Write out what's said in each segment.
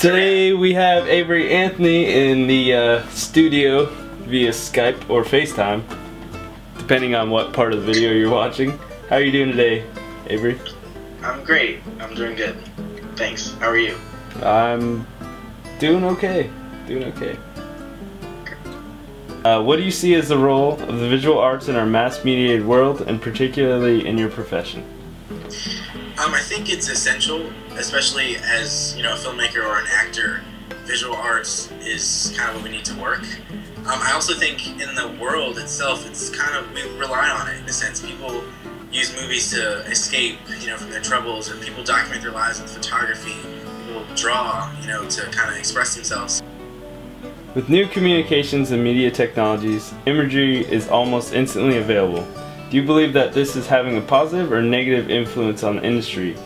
Today we have Avery Anthony in the studio via Skype or FaceTime, depending on what part of the video you're watching. How are you doing today, Avery? I'm great. I'm doing good. Thanks. How are you? I'm doing okay. What do you see as the role of the visual arts in our mass-mediated world, and particularly in your profession? I think it's essential, especially as a filmmaker or an actor. Visual arts is kind of what we need to work. I also think in the world itself, it's kind of, we rely on it in a sense. People use movies to escape, from their troubles, or people document their lives with photography. People draw, to kind of express themselves. With new communications and media technologies, imagery is almost instantly available. Do you believe that this is having a positive or negative influence on the industry?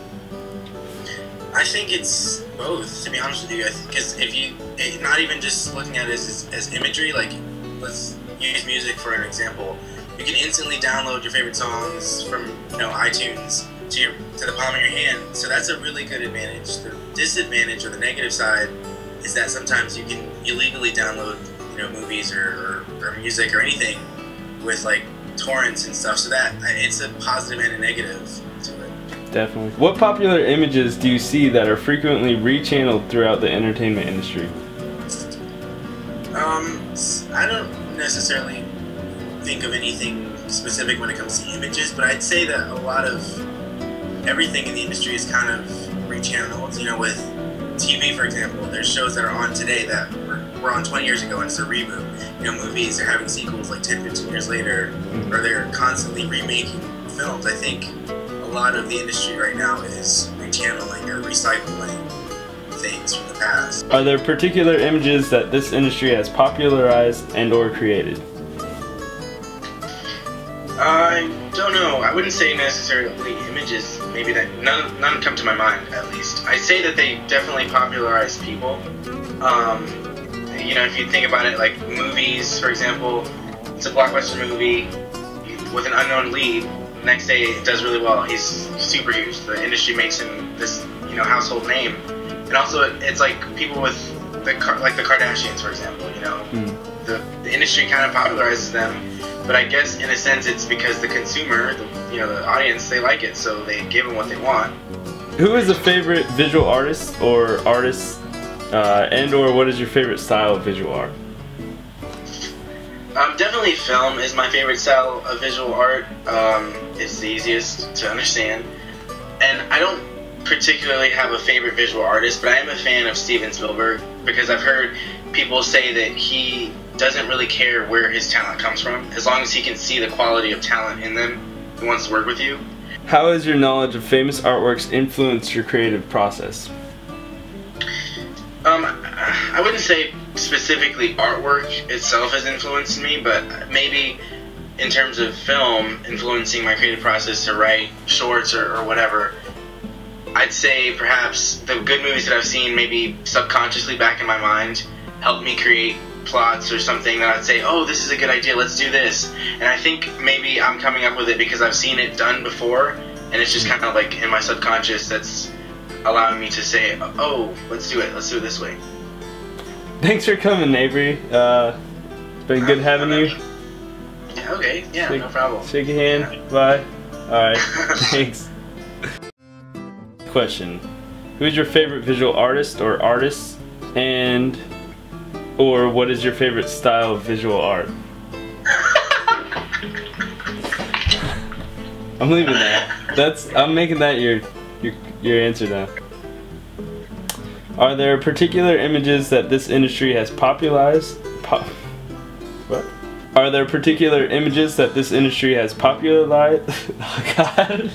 I think it's both, to be honest with you. Because if you, not even just looking at it as imagery, like, let's use music for an example. You can instantly download your favorite songs from, iTunes to the palm of your hand. So that's a really good advantage. The disadvantage, or the negative side, is that sometimes you can illegally download, movies or music or anything with like torrents and stuff. So that it's a positive and a negative to it. Definitely. What popular images do you see that are frequently rechanneled throughout the entertainment industry? I don't necessarily think of anything specific when it comes to images, but I'd say that a lot of everything in the industry is kind of rechanneled. With TV, for example, there's shows that are on today that were on 20 years ago and it's a reboot. Movies, they're having sequels like 10, 15 years later, or they're constantly remaking films. I think a lot of the industry right now is rechanneling or recycling things from the past. Are there particular images that this industry has popularized and or created? I don't know. I wouldn't say necessarily images. Maybe that none come to my mind, at least. I say that they definitely popularized people. If you think about it, like movies, for example, it's a blockbuster movie with an unknown lead. Next day, it does really well. He's super huge. The industry makes him this, household name. And also, it's like people with the Kardashians, for example. The industry kind of popularizes them. But I guess in a sense it's because the consumer, the audience, they like it, so they give them what they want. Who is a favorite visual artist or artists, and or what is your favorite style of visual art? Definitely film is my favorite style of visual art. It's the easiest to understand. And I don't particularly have a favorite visual artist, but I am a fan of Steven Spielberg because I've heard people say that he doesn't really care where his talent comes from. As long as he can see the quality of talent in them, he wants to work with you. How has your knowledge of famous artworks influenced your creative process? I wouldn't say specifically artwork itself has influenced me, but maybe in terms of film influencing my creative process to write shorts or whatever. I'd say perhaps the good movies that I've seen, maybe subconsciously back in my mind, helped me create plots or something that I'd say, oh, this is a good idea, let's do this. And I think maybe I'm coming up with it because I've seen it done before, and it's just kind of like in my subconscious that's allowing me to say, oh, let's do it this way. Thanks for coming, Avery. It's been good having you. Yeah, okay, yeah, no problem. Shake your hand, yeah. Bye. Alright, thanks. Question: who's your favorite visual artist or artists, and or what is your favorite style of visual art? I'm leaving that. I'm making that your answer now. Are there particular images that this industry has popularized? What? Are there particular images that this industry has popularized? Oh God.